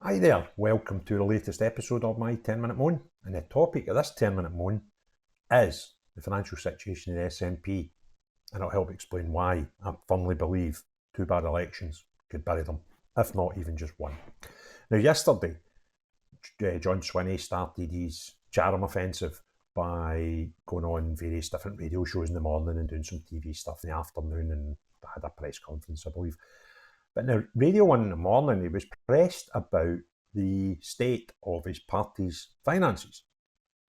Hi there, welcome to the latest episode of my 10-minute moan, and the topic of this 10-minute moan is the financial situation in the SNP, and it'll help explain why I firmly believe 2 bad elections could bury them, if not even just one. Now yesterday, John Swinney started his charm offensive by going on various different radio shows in the morning and doing some TV stuff in the afternoon, and had a press conference, I believe. But now, Radio 1 in the morning, he was pressed about the state of his party's finances.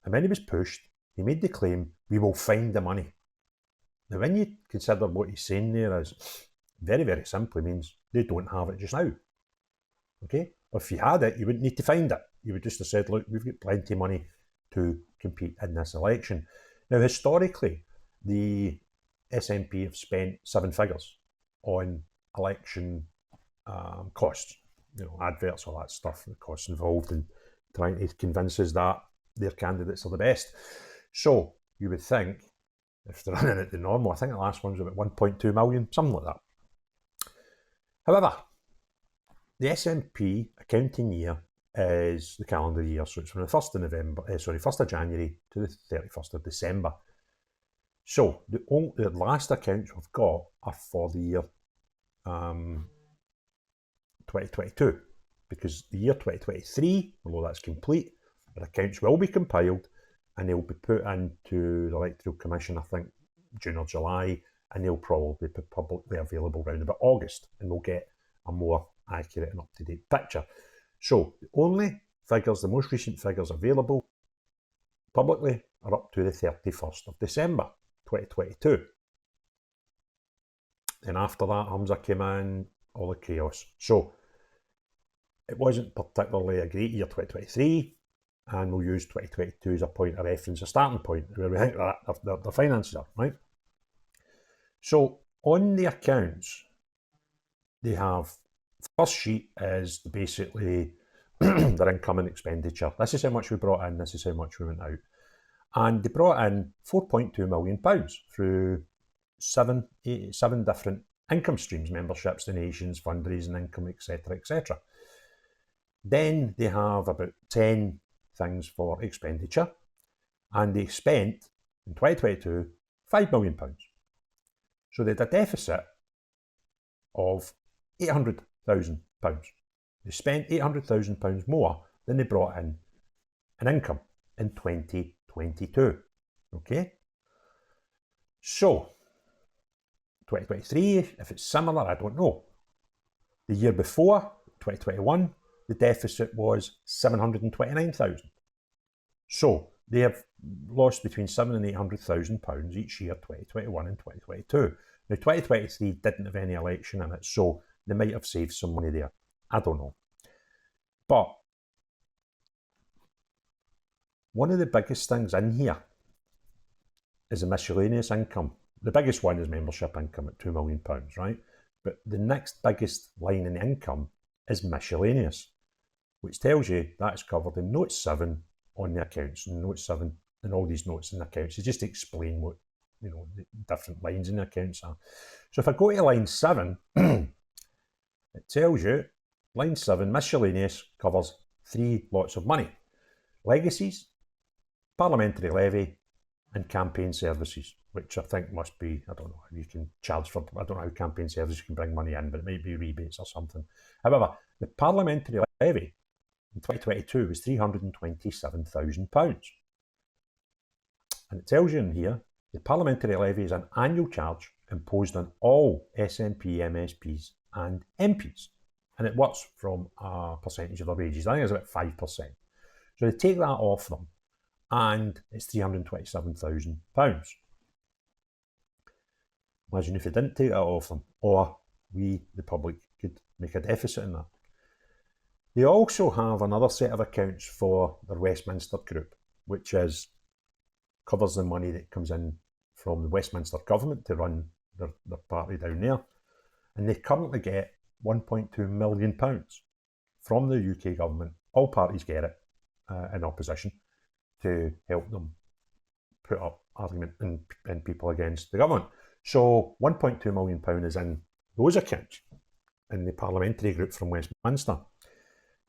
And when he was pushed, he made the claim, "We will find the money." Now, when you consider what he's saying there is, very, very simply means they don't have it just now. Okay? If you had it, you wouldn't need to find it. You would just have said, look, we've got plenty of money to compete in this election. Now, historically, the SNP have spent 7 figures on election costs, adverts, all that stuff, the costs involved in trying to convince us that their candidates are the best. So you would think, if they're running at the normal, I think the last one was about 1.2 million, something like that. However, the SNP accounting year is the calendar year, so it's from the 1st of January to the 31st of December. So the last accounts we've got are for the year 2022, because the year 2023, although that's complete, the accounts will be compiled and they'll be put into the Electoral Commission, I think, June or July, and they'll probably be publicly available around about August, and we'll get a more accurate and up-to-date picture. So the only figures, the most recent figures available publicly, are up to the 31st of December 2022. Then after that, Hamza came in, all the chaos. So it wasn't particularly a great year, 2023, and we'll use 2022 as a point of reference, a starting point, where we think that the finances are, right? So on the accounts, they have, first sheet is basically their income and expenditure. This is how much we brought in, this is how much we went out. And they brought in £4.2 million through seven different income streams: memberships, donations, fundraising income, etc., etc. Then they have about 10 things for expenditure, and they spent in 2022 £5 million. So they had a deficit of £800,000. They spent £800,000 more than they brought in income in 2022. Okay? So 2023, if it's similar, I don't know. The year before, 2021, the deficit was £729,000. So they have lost between £700,000 and £800,000 each year, 2021 and 2022. Now, 2023 didn't have any election in it, so they might have saved some money there. I don't know. But one of the biggest things in here is a miscellaneous income. The biggest one is membership income at £2 million, right? But the next biggest line in the income is miscellaneous, which tells you that is covered in note 7 on the accounts. And note 7 and all these notes in the accounts is just to explain what the different lines in the accounts are. So if I go to line 7, it tells you line 7, miscellaneous, covers 3 lots of money: legacies, parliamentary levy, and campaign services, which I think must be, I don't know how you can charge for, I don't know how campaign services can bring money in, but it might be rebates or something. However, the parliamentary levy in 2022 was £327,000. And it tells you in here, the parliamentary levy is an annual charge imposed on all SNP MSPs and MPs. And it works from a percentage of their wages. I think it's about 5%. So they take that off them, and it's £327,000. Imagine if they didn't take that off them, or we, the public, could make a deficit in that. They also have another set of accounts for their Westminster group, which covers the money that comes in from the Westminster government to run their party down there. And they currently get £1.2 million from the UK government. All parties get it in opposition, to help them put up argument and people against the government. So £1.2 million is in those accounts in the parliamentary group from Westminster.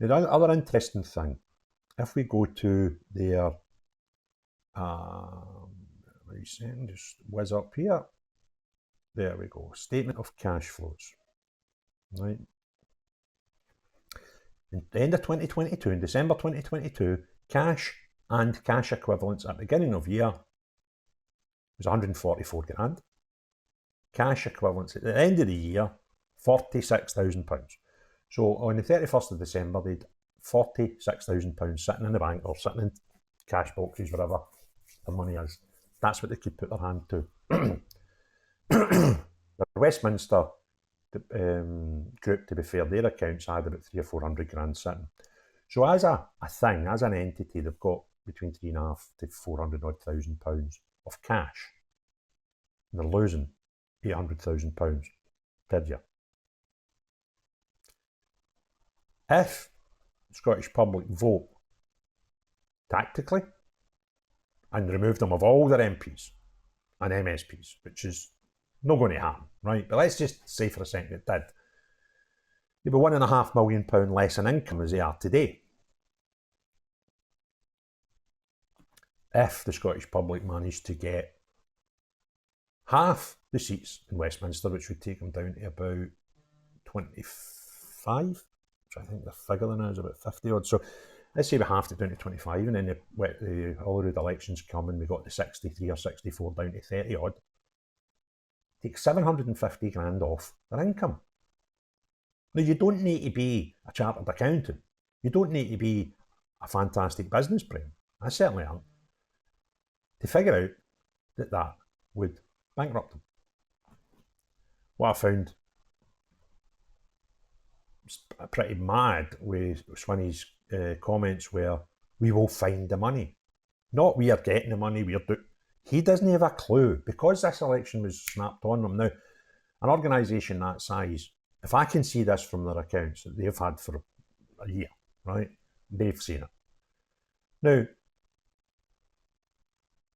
The other interesting thing, if we go to their, just whiz up here, there we go, statement of cash flows, right? In the end of 2022, in December 2022, cash and cash equivalents at the beginning of year was 144 grand. Cash equivalents at the end of the year, £46,000. So on the 31st of December, they'd £46,000 sitting in the bank or sitting in cash boxes, wherever the money is. That's what they could put their hand to. The Westminster group, to be fair, their accounts had about 300 or 400 grand sitting. So as a thing, as an entity, they've got between £3.5 to £400,000 of cash. And they're losing £800,000 per year. If the Scottish public vote tactically and remove them of all their MPs and MSPs, which is not going to happen, right? But let's just say for a second it did. They'd be £1.5 million less in income as they are today. If the Scottish public managed to get half the seats in Westminster, which would take them down to about 25, which I think the figure now is about 50 odd. So let's say we halved it down to 25, and then the Holyrood elections come and we got to 63 or 64 down to 30 odd. Take 750 grand off their income. Now, you don't need to be a chartered accountant. You don't need to be a fantastic business brain. I certainly aren't. To figure out that would bankrupt them. What I found pretty mad with Swinney's comments were, we will find the money. Not we are getting the money, he doesn't have a clue. Because this election was snapped on them now, an organisation that size, if I can see this from their accounts that they've had for a year, right, they've seen it. Now,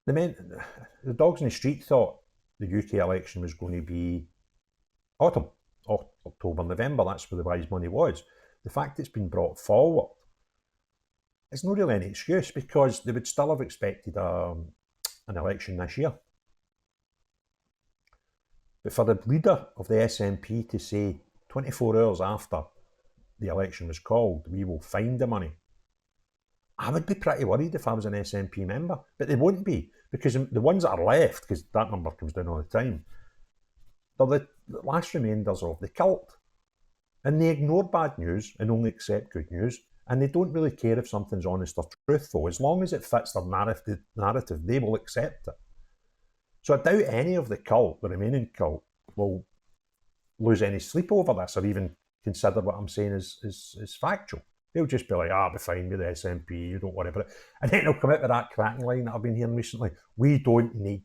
the dogs in the street thought the UK election was going to be autumn, October, November. That's where the wise money was. The fact it's been brought forward is not really any excuse, because they would still have expected an election this year. But for the leader of the SNP to say 24 hours after the election was called, we will find the money, I would be pretty worried if I was an SNP member. But they wouldn't be, because the ones that are left, because that number comes down all the time, they're the last remainders of the cult. And they ignore bad news and only accept good news. And they don't really care if something's honest or truthful. As long as it fits their narrative, they will accept it. So I doubt any of the cult, the remaining cult, will lose any sleep over this or even consider what I'm saying is factual. They'll just be like, I'll be fine with the SNP, you don't worry about it. And then they'll come out with that cracking line that I've been hearing recently. We don't need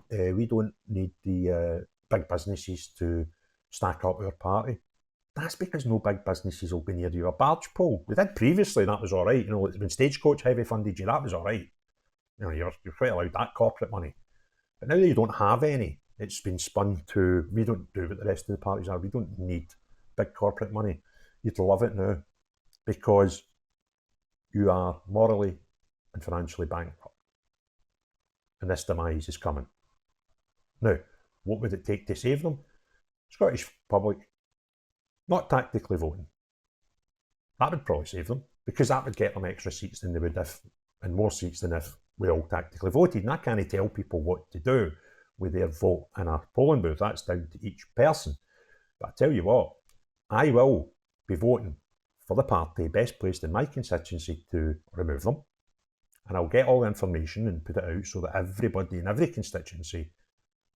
the big businesses to stack up our party. That's because no big businesses will be near your barge pole. We did previously, that was all right. You know, when Stagecoach heavy funded you, that was all right. You know, you're quite allowed that corporate money. But now that you don't have any, it's been spun to, we don't do what the rest of the parties are. We don't need big corporate money. You'd love it now, because you are morally and financially bankrupt. And this demise is coming. Now, what would it take to save them? Scottish public not tactically voting. That would probably save them, because that would get them extra seats than they would if, and more seats than if we all tactically voted. And I can't tell people what to do with their vote in a polling booth. That's down to each person. But I tell you what, I will be voting for the party best placed in my constituency to remove them. And I'll get all the information and put it out so that everybody in every constituency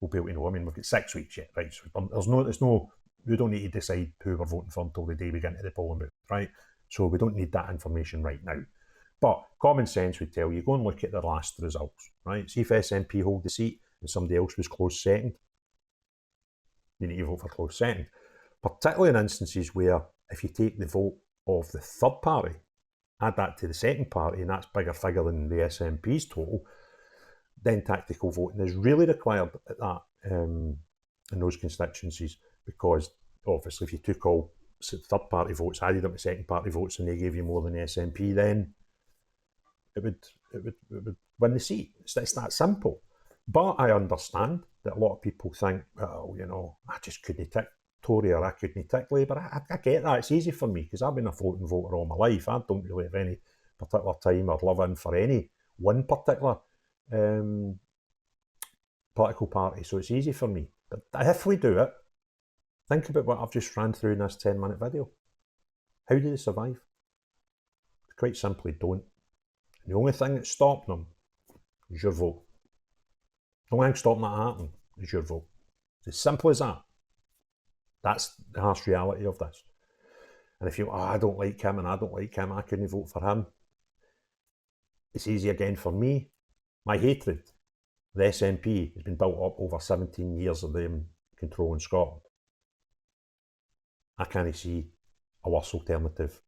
will be able to know. I mean, we've got 6 weeks yet, right? So we don't need to decide who we're voting for until the day we get into the polling booth, right? So we don't need that information right now. But common sense would tell you, go and look at the last results, right? See if SNP hold the seat and somebody else was close second. You need to vote for close second. Particularly in instances where if you take the vote of the third party, add that to the second party, and that's bigger figure than the SNP's total, then tactical voting is really required at that in those constituencies, because obviously if you took all third party votes added up to second party votes and they gave you more than the SNP, then it would win the seat. It's that simple. But I understand that a lot of people think, well, you know, I just couldn't tick Tory or I couldn't tick Labour. I get that. It's easy for me because I've been a floating voter all my life. I don't really have any particular time or love in for any one particular political party. So it's easy for me. But if we do it, think about what I've just ran through in this 10-minute video. How do they survive? Quite simply, don't. And the only thing that's stopping them is your vote. The only thing stopping that happening is your vote. It's as simple as that. That's the harsh reality of this. And if you, I don't like him and I don't like him, I couldn't vote for him. It's easy again for me. My hatred, the SNP, has been built up over 17 years of them controlling Scotland. I can't see a worse alternative.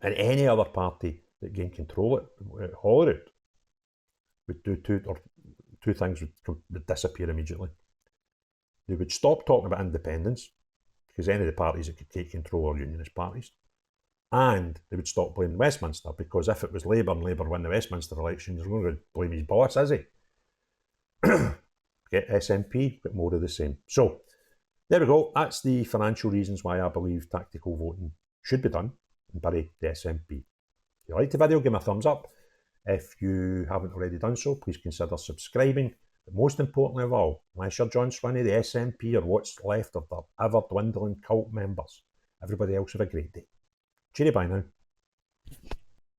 And any other party that can control it, Holyrood, would do two things would disappear immediately. They would stop talking about independence, because any of the parties that could take control are unionist parties. And they would stop blaming Westminster, because if it was Labour and Labour win the Westminster election, they're going to blame his boss, is he? Get SNP, but more of the same. So, there we go. That's the financial reasons why I believe tactical voting should be done and bury the SNP. If you liked the video, give me a thumbs up. If you haven't already done so, please consider subscribing. But most importantly of all, unless you're John Swinney, the SNP are what's left of their ever-dwindling cult members. Everybody else have a great day. Cheery bye now.